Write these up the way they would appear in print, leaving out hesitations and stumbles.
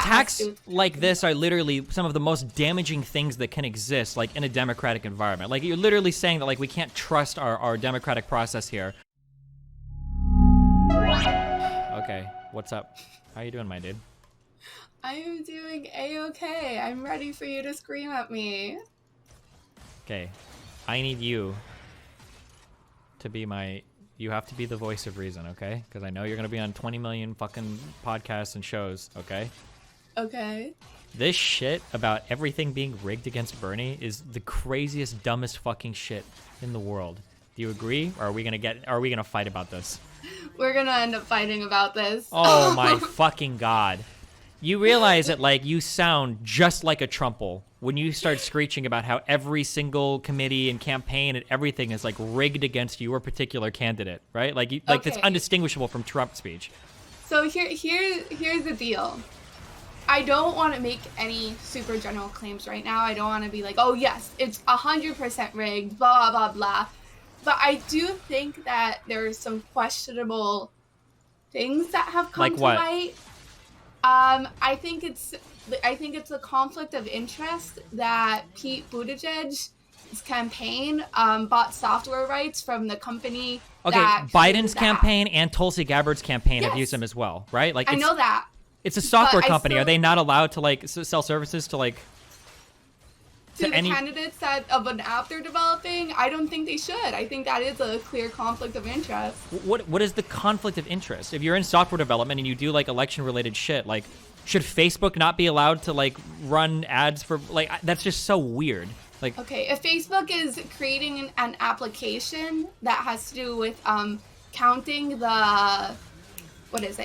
Attacks like this are literally some of the most damaging things that can exist, like in a democratic environment. Like you're literally saying that like we can't trust our democratic process here. Okay, what's up? How you doing, my dude? I am doing A-okay. I'm ready for you to scream at me. Okay, I need you to be you have to be the voice of reason, okay? Because I know you're gonna be on 20 million fucking podcasts and shows, okay? Okay. This shit about everything being rigged against Bernie is the craziest, dumbest fucking shit in the world. Do you agree? Or are we gonna fight about this? We're gonna end up fighting about this. Oh my fucking god. You realize that like you sound just like a Trumple when you start screeching about how every single committee and campaign and everything is like rigged against your particular candidate, right? Like that's undistinguishable from Trump speech. So here's the deal. I don't want to make any super general claims right now. I don't want to be like, oh yes, it's 100% rigged, blah, blah, blah. But I do think that there are some questionable things that have come to light. I think it's a conflict of interest that Pete Buttigieg's campaign bought software rights from the company. Okay, Biden's campaign and Tulsi Gabbard's campaign have used them as well, right? Like I know that. It's a software company. Are they not allowed to like sell services to like to the candidates of an app they're developing? I don't think they should. I think that is a clear conflict of interest. What is the conflict of interest? If you're in software development and you do like election related shit, like should Facebook not be allowed to like run ads for like that's just so weird. Like okay, if Facebook is creating an application that has to do with counting the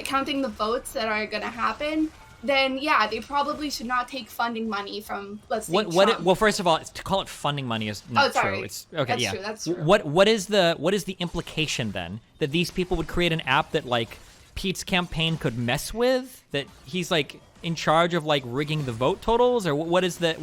counting the votes that are going to happen, then yeah, they probably should not take funding money from, let's say, Trump. Well, first of all, to call it funding money is not true. It's okay, that's true, that's true. What is the implication then that these people would create an app that like Pete's campaign could mess with? That he's like in charge of like rigging the vote totals, or what is the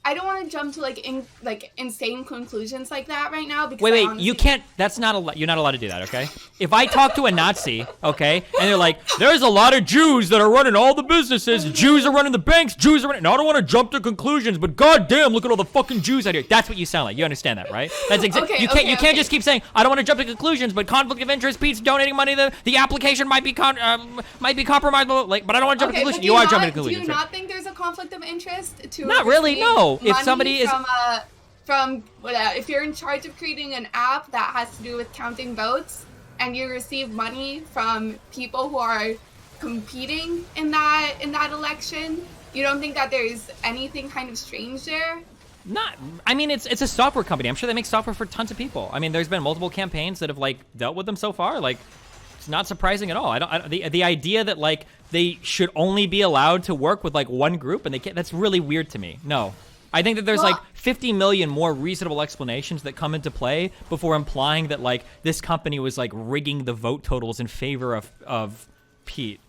I don't want to jump to like insane conclusions like that right now because wait, you can't. That's not you're not allowed to do that, okay? If I talk to a Nazi, okay, and they're like, there's a lot of Jews that are running all the businesses, Jews are running the banks, Jews are running. Now I don't want to jump to conclusions, but goddamn, look at all the fucking Jews out here. That's what you sound like. You understand that, right? That's exactly. You can't just keep saying I don't want to jump to conclusions, but conflict of interest, Pete's donating money. The application might be compromised, like, but I don't want to jump to conclusions. You are jumping to conclusions. Do you not think there's a conflict of interest to not really? No. If somebody is if you're in charge of creating an app that has to do with counting votes and you receive money from people who are competing in that election, you don't think that there's anything kind of strange there? I mean, it's a software company. I'm sure they make software for tons of people. I mean, there's been multiple campaigns that have like dealt with them so far. Like, it's not surprising at all. The idea that like they should only be allowed to work with like one group and they can't. That's really weird to me. No. I think that there's like 50 million more reasonable explanations that come into play before implying that like this company was like rigging the vote totals in favor of Pete.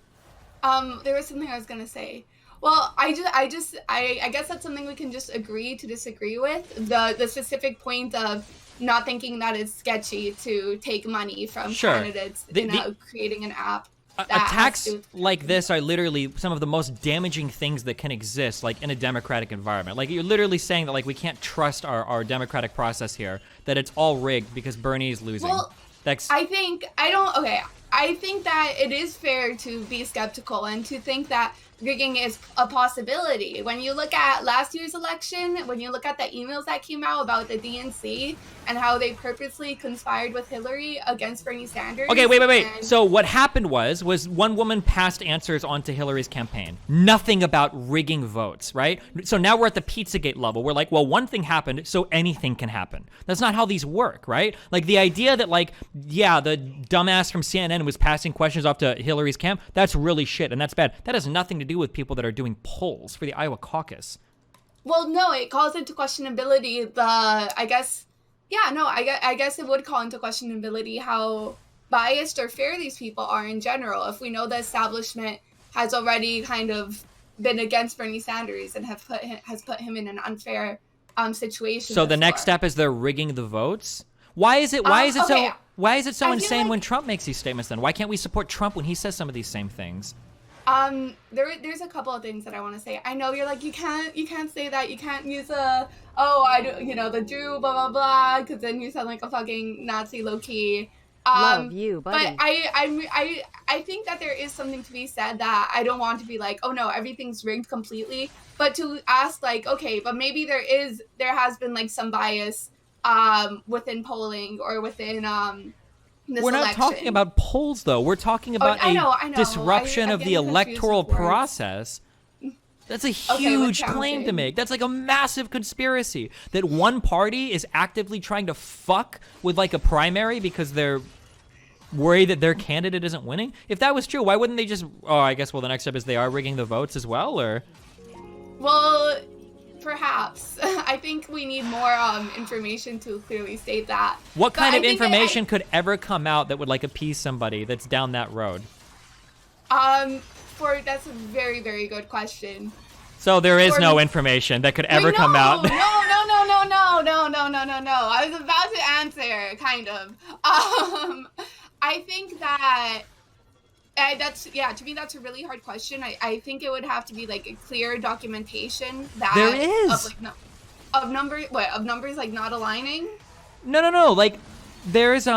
There was something I was gonna say. Well, I guess that's something we can just agree to disagree with. The specific point of not thinking that it's sketchy to take money from candidates creating an app. Attacks like this are literally some of the most damaging things that can exist, like in a democratic environment. Like you're literally saying that like we can't trust our democratic process here, that it's all rigged because Bernie is losing. Well, I think that it is fair to be skeptical and to think that rigging is a possibility. When you look at last year's election, when you look at the emails that came out about the DNC and how they purposely conspired with Hillary against Bernie Sanders. Okay, wait. So what happened was one woman passed answers onto Hillary's campaign. Nothing about rigging votes, right? So now we're at the Pizzagate level. We're like, well, one thing happened, so anything can happen. That's not how these work, right? Like the idea that like, yeah, the dumbass from CNN was passing questions off to Hillary's camp, that's really shit and that's bad. That has nothing to do with people that are doing polls for the Iowa caucus. Well, no, it calls into questionability I guess it would call into questionability how biased or fair these people are in general. If we know the establishment has already kind of been against Bernie Sanders and has put him in an unfair situation. So the next step is they're rigging the votes. Why is it so insane when Trump makes these statements then? Why can't we support Trump when he says some of these same things? There's a couple of things that I want to say. I know you're like, you can't say that. You can't use I do, the Jew, blah, blah, blah, because then you sound like a fucking Nazi low-key. Love you, buddy. But I think that there is something to be said that I don't want to be like, oh no, everything's rigged completely. But to ask like, okay, but maybe there has been like some bias within polling or within We're not talking about polls, though. We're talking about I know. disruption of the electoral process. That's a huge claim to make. That's like a massive conspiracy that one party is actively trying to fuck with like a primary because they're worried that their candidate isn't winning. If that was true, why wouldn't they just? Oh, I guess. Well, the next step is they are rigging the votes as well, or? Well, perhaps. I think we need more information to clearly state that. What kind of information could ever come out that would like appease somebody that's down that road? That's a very, very good question. So there is no information that could ever come out. No. I was about to answer, kind of. I think that to me that's a really hard question. I think it would have to be like a clear documentation that there is of numbers like not aligning. No. Like there's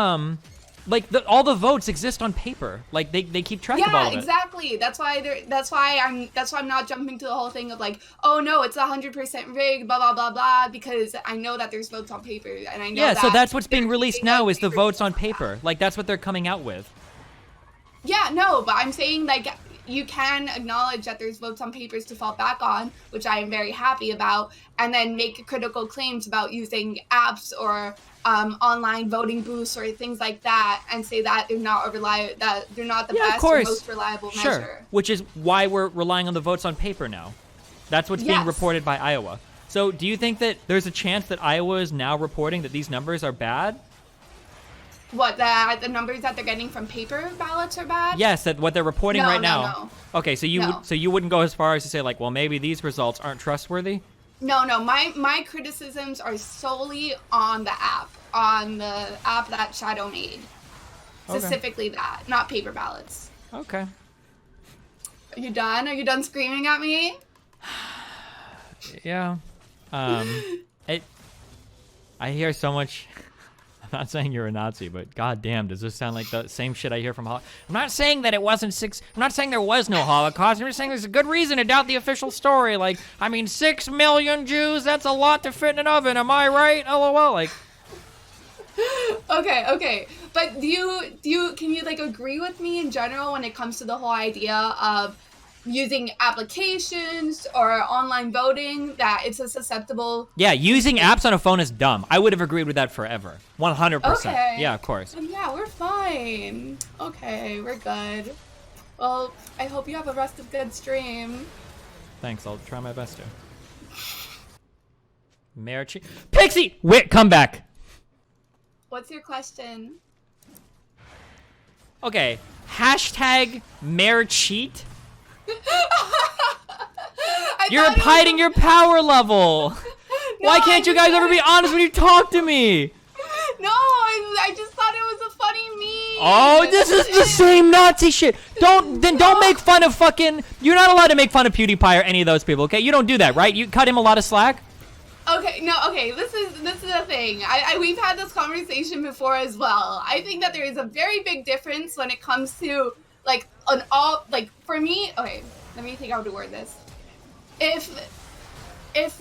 like all the votes exist on paper. Like they keep track of all of it. Yeah, exactly. That's why I'm not jumping to the whole thing of like, oh no, it's 100% rigged, blah blah blah blah, because I know that there's votes on paper and I know Yeah, so that's what's being released now is the votes on paper. Like that's what they're coming out with. Yeah, no, but I'm saying like you can acknowledge that there's votes on papers to fall back on, which I am very happy about, and then make critical claims about using apps or online voting booths or things like that, and say that they're not the best or most reliable measure. Which is why we're relying on the votes on paper now. That's what's being reported by Iowa. So do you think that there's a chance that Iowa is now reporting that these numbers are bad? What, the numbers that they're getting from paper ballots are bad? Yes, that what they're reporting right now. No. Okay, so you wouldn't go as far as to say like, well, maybe these results aren't trustworthy? No. My criticisms are solely on the app that Shadow made. Specifically that, not paper ballots. Okay. Are you done? Are you done screaming at me? Yeah. I hear so much. I'm not saying you're a Nazi, but goddamn, does this sound like the same shit I hear from Holocaust? I'm not saying that it wasn't I'm not saying there was no Holocaust. I'm just saying there's a good reason to doubt the official story. Like, I mean, 6 million Jews, that's a lot to fit in an oven. Am I right? LOL. Like. Okay. But can you like agree with me in general when it comes to the whole idea of using applications or online voting, that it's a susceptible... Yeah, using apps on a phone is dumb. I would have agreed with that forever. 100%. Okay. Yeah, of course. Yeah, we're fine. Okay, we're good. Well, I hope you have a rest of good stream. Thanks, I'll try my best to. Mayor Pxie! Wait, come back. What's your question? Okay, hashtag Mayor Cheat. You're hiding your power level. No, Why can't you guys ever be honest when you talk to me? No, I just thought it was a funny meme. Oh, this is the same Nazi shit. Don't make fun of fucking... You're not allowed to make fun of PewDiePie or any of those people, okay? You don't do that, right? You cut him a lot of slack? Okay, this is the thing. We've had this conversation before as well. I think that there is a very big difference when it comes to like for me, okay, let me think how to word this. If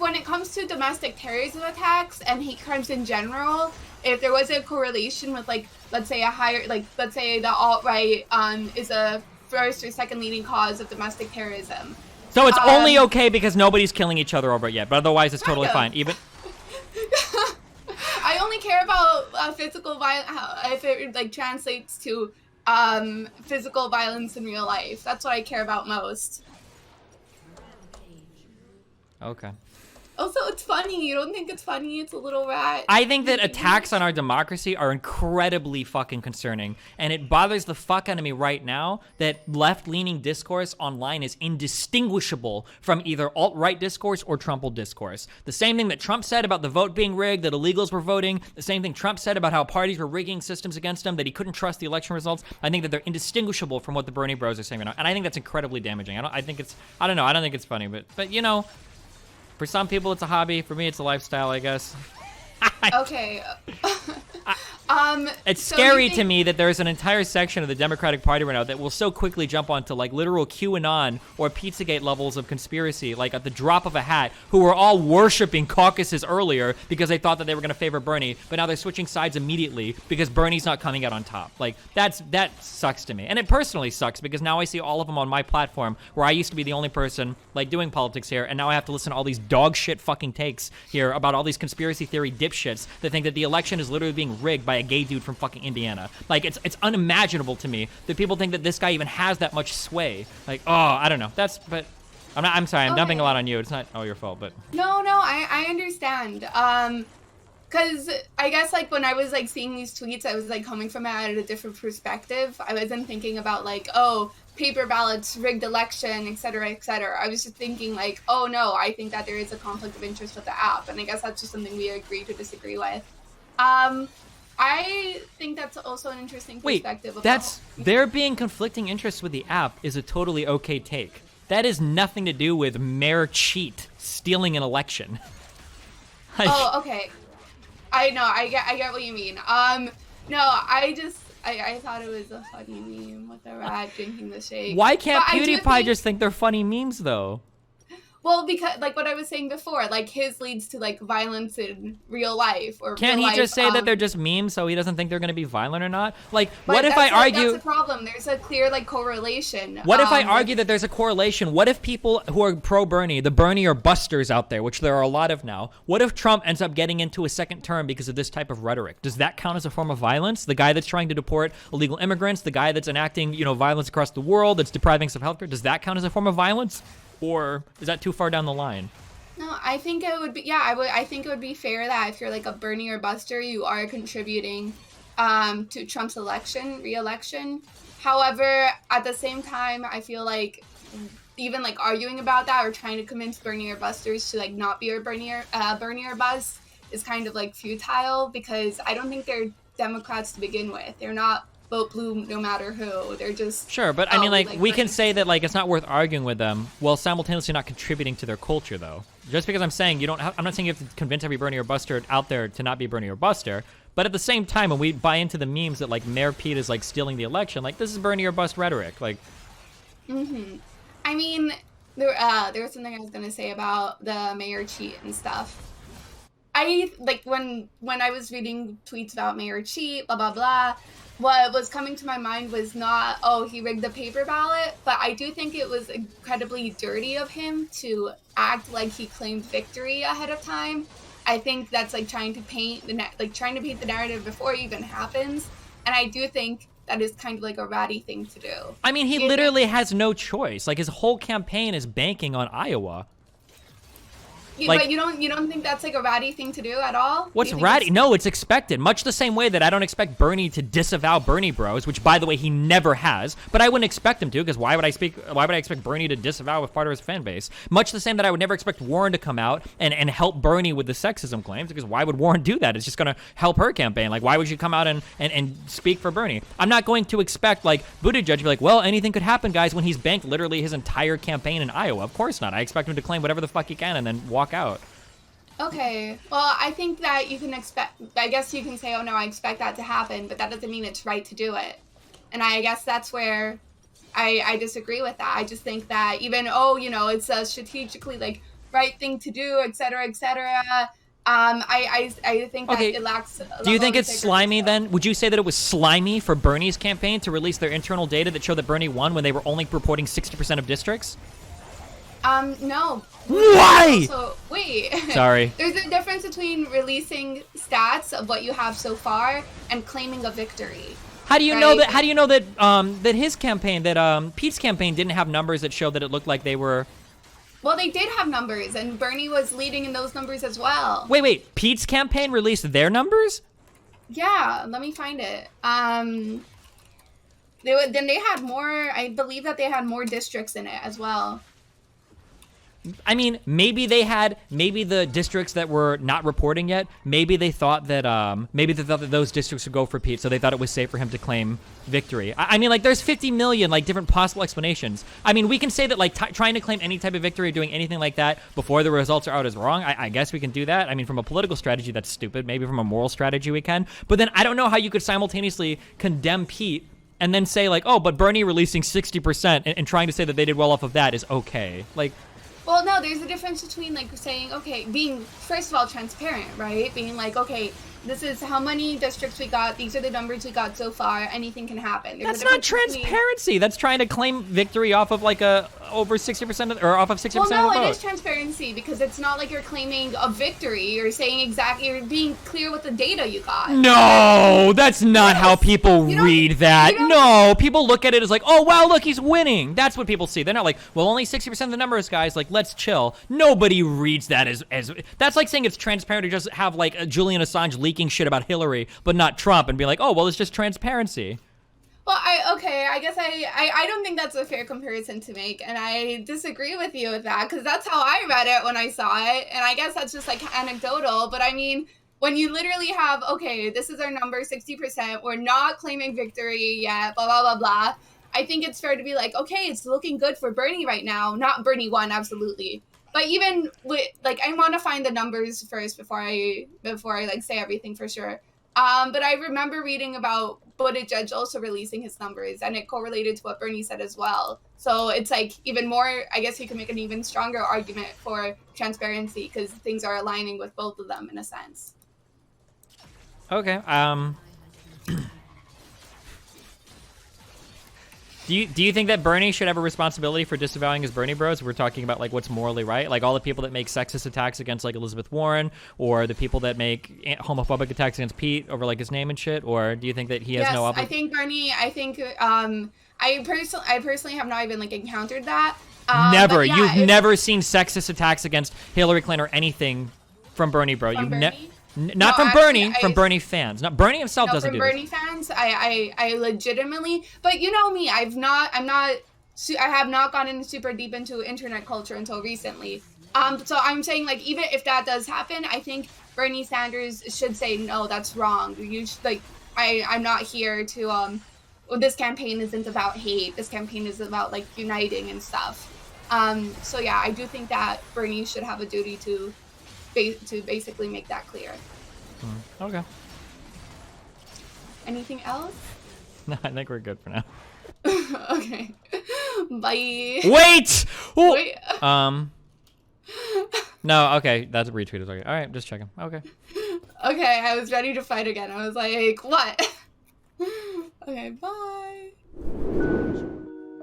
when it comes to domestic terrorism attacks and hate crimes in general, if there was a correlation with like let's say the alt-right is a first or second leading cause of domestic terrorism. So it's only okay because nobody's killing each other over it yet, but otherwise it's totally fine. Even I only care about physical violence if it like translates to physical violence in real life. That's what I care about most. Okay. Also, it's funny. You don't think it's funny? It's a little rat. I think that attacks on our democracy are incredibly fucking concerning, and it bothers the fuck out of me right now that left-leaning discourse online is indistinguishable from either alt-right discourse or Trumpal discourse. The same thing that Trump said about the vote being rigged, that illegals were voting, the same thing Trump said about how parties were rigging systems against him, that he couldn't trust the election results. I think that they're indistinguishable from what the Bernie bros are saying right now, and I think that's incredibly damaging. I don't think it's funny, but you know, for some people, it's a hobby. For me, it's a lifestyle, I guess. Okay. It's so scary to me that there's an entire section of the Democratic Party right now that will so quickly jump onto like literal QAnon or Pizzagate levels of conspiracy, like at the drop of a hat, who were all worshiping caucuses earlier because they thought that they were going to favor Bernie, but now they're switching sides immediately because Bernie's not coming out on top. Like that sucks to me, and it personally sucks because now I see all of them on my platform where I used to be the only person like doing politics here, and now I have to listen to all these dog shit fucking takes here about all these conspiracy theory dipshits that think that the election is literally being rigged by a gay dude from fucking Indiana. Like it's unimaginable to me that people think that this guy even has that much sway. Like, oh, I don't know. But I'm sorry, I'm dumping a lot on you. It's not all your fault, but No, I understand. Cause I guess like when I was like seeing these tweets, I was like coming from it at a different perspective. I wasn't thinking about like, oh, paper ballots, rigged election, et cetera, et cetera. I was just thinking like, oh no, I think that there is a conflict of interest with the app, and I guess that's just something we agree to disagree with. I think that's also an interesting perspective. There being conflicting interests with the app is a totally okay take. That has nothing to do with Mayor Cheat stealing an election. Oh, okay. I know, I get what you mean. No, I thought it was a funny meme with a rat drinking the shake. Why can't PewDiePie just think they're funny memes, though? Well, because, like what I was saying before, like his leads to, like, violence in real life. Or Can't he just say that they're just memes so he doesn't think they're going to be violent or not? Like, but what if I argue... That's a problem. There's a clear, like, correlation. What if I argue that there's a correlation? What if people who are pro-Bernie, the Bernie or busters out there, which there are a lot of now, what if Trump ends up getting into a second term because of this type of rhetoric? Does that count as a form of violence? The guy that's trying to deport illegal immigrants, the guy that's enacting, violence across the world, that's depriving us of healthcare, does that count as a form of violence? Or is that too far down the line? No, I think it would be, I think it would be fair that if you're like a Bernie or buster, you are contributing to Trump's re-election. However, at the same time, I feel like even like arguing about that or trying to convince Bernie or busters to like not be a Bernie or bust is kind of like futile, because I don't think they're Democrats to begin with. They're not vote blue no matter who. They're just sure, but I mean, like we can say that like it's not worth arguing with them while simultaneously not contributing to their culture, though. Just because I'm saying I'm not saying you have to convince every Bernie or buster out there to not be Bernie or buster, but at the same time, when we buy into the memes that like Mayor Pete is like stealing the election, like this is Bernie or bust rhetoric, like. I mean, there was something I was gonna say about the Mayor cheat and stuff. I like when I was reading tweets about Mayor cheat, blah blah blah. What was coming to my mind was not, oh, he rigged the paper ballot, but I do think it was incredibly dirty of him to act like he claimed victory ahead of time. I think that's like trying to paint the narrative before it even happens, and I do think that is kind of like a ratty thing to do. I mean, he literally has no choice. Like his whole campaign is banking on Iowa. But you don't think that's like a ratty thing to do at all? What's ratty? No, it's expected. Much the same way that I don't expect Bernie to disavow Bernie bros, which by the way he never has. But I wouldn't expect him to, because why would I expect Bernie to disavow with part of his fan base? Much the same that I would never expect Warren to come out and help Bernie with the sexism claims, because why would Warren do that? It's just gonna help her campaign. Like, why would you come out and speak for Bernie? I'm not going to expect like Buttigieg to be like, well, anything could happen, guys, when he's banked literally his entire campaign in Iowa. Of course not. I expect him to claim whatever the fuck he can and then walk out. Okay, well, I think that you can I guess you can say, oh no, I expect that to happen, but that doesn't mean it's right to do it. And I guess that's where I disagree with that. I just think that even, it's a strategically, like, right thing to do, et cetera, I think that it lacks a Do you think it's slimy then? Would you say that it was slimy for Bernie's campaign to release their internal data that showed that Bernie won when they were only reporting 60% of districts? No. Why? Wait. Sorry. There's a difference between releasing stats of what you have so far and claiming a victory. How do you know that? How do you know that that his campaign, that Pete's campaign, didn't have numbers that showed that it looked like they were Well, they did have numbers, and Bernie was leading in those numbers as well. Wait. Pete's campaign released their numbers? Yeah, let me find it. Then they had more. I believe that they had more districts in it as well. I mean, maybe the districts that were not reporting yet, maybe they thought that those districts would go for Pete, so they thought it was safe for him to claim victory. I mean, like, there's 50 million, like, different possible explanations. I mean, we can say that, like, trying to claim any type of victory or doing anything like that before the results are out is wrong. I guess we can do that. I mean, from a political strategy, that's stupid. Maybe from a moral strategy, we can. But then I don't know how you could simultaneously condemn Pete and then say, like, oh, but Bernie releasing 60% and trying to say that they did well off of that is okay. Like... Well, no, there's a difference between, like, saying, okay, being, first of all, transparent, right? Being like, okay, this is how many districts we got, these are the numbers we got so far, anything can happen. That's not transparency. That's trying to claim victory off of, like, over 60% or off of 60% of the vote. Well, no, it is transparency, because it's not like you're claiming a victory. You're saying exactly, you're being clear with the data you got. No, that's not how people read that. No, people look at it as like, oh, wow, look, he's winning. That's what people see. They're not like, well, only 60% of the numbers, guys. Like, let's chill. Nobody reads that as that's like saying it's transparent to just have, like, Julian Assange leaking shit about Hillary, but not Trump, and be like, oh, well, it's just transparency. Well, I guess I don't think that's a fair comparison to make, and I disagree with you with that, because that's how I read it when I saw it, and I guess that's just, like, anecdotal, but I mean, when you literally have, okay, this is our number, 60%, we're not claiming victory yet, blah, blah, blah, blah, I think it's fair to be like, okay, it's looking good for Bernie right now, not Bernie won, absolutely. But even with, like, I want to find the numbers first before I like, say everything for sure. But I remember reading about Buttigieg also releasing his numbers, and it correlated to what Bernie said as well. So it's like even more, I guess you can make an even stronger argument for transparency, because things are aligning with both of them in a sense. Okay. Do you think that Bernie should have a responsibility for disavowing his Bernie bros? We're talking about, like, what's morally right, like all the people that make sexist attacks against, like, Elizabeth Warren, or the people that make homophobic attacks against Pete over, like, his name and shit. Or do you think that he has no obligation? I think Bernie. I personally have not even, like, encountered that. Never. Yeah, you've never seen sexist attacks against Hillary Clinton or anything from Bernie, bro. You've never. Not from Bernie, from Bernie fans. Not Bernie himself doesn't do this. From Bernie fans, I legitimately, but you know me, I have not gone super deep into internet culture until recently. So I'm saying, like, even if that does happen, I think Bernie Sanders should say, no, that's wrong. You should, like, I'm not here to, well, this campaign isn't about hate. This campaign is about, like, uniting and stuff. So yeah, I do think that Bernie should have a duty to basically make that clear. Okay. Anything else? No, I think we're good for now. Okay. Bye. Wait! Ooh. Wait. No, okay, that's a retweet. Okay. All right, just checking. Okay. Okay, I was ready to fight again. I was like, what? Okay, bye.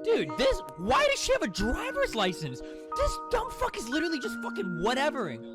Dude, why does she have a driver's license? This dumb fuck is literally just fucking whatevering.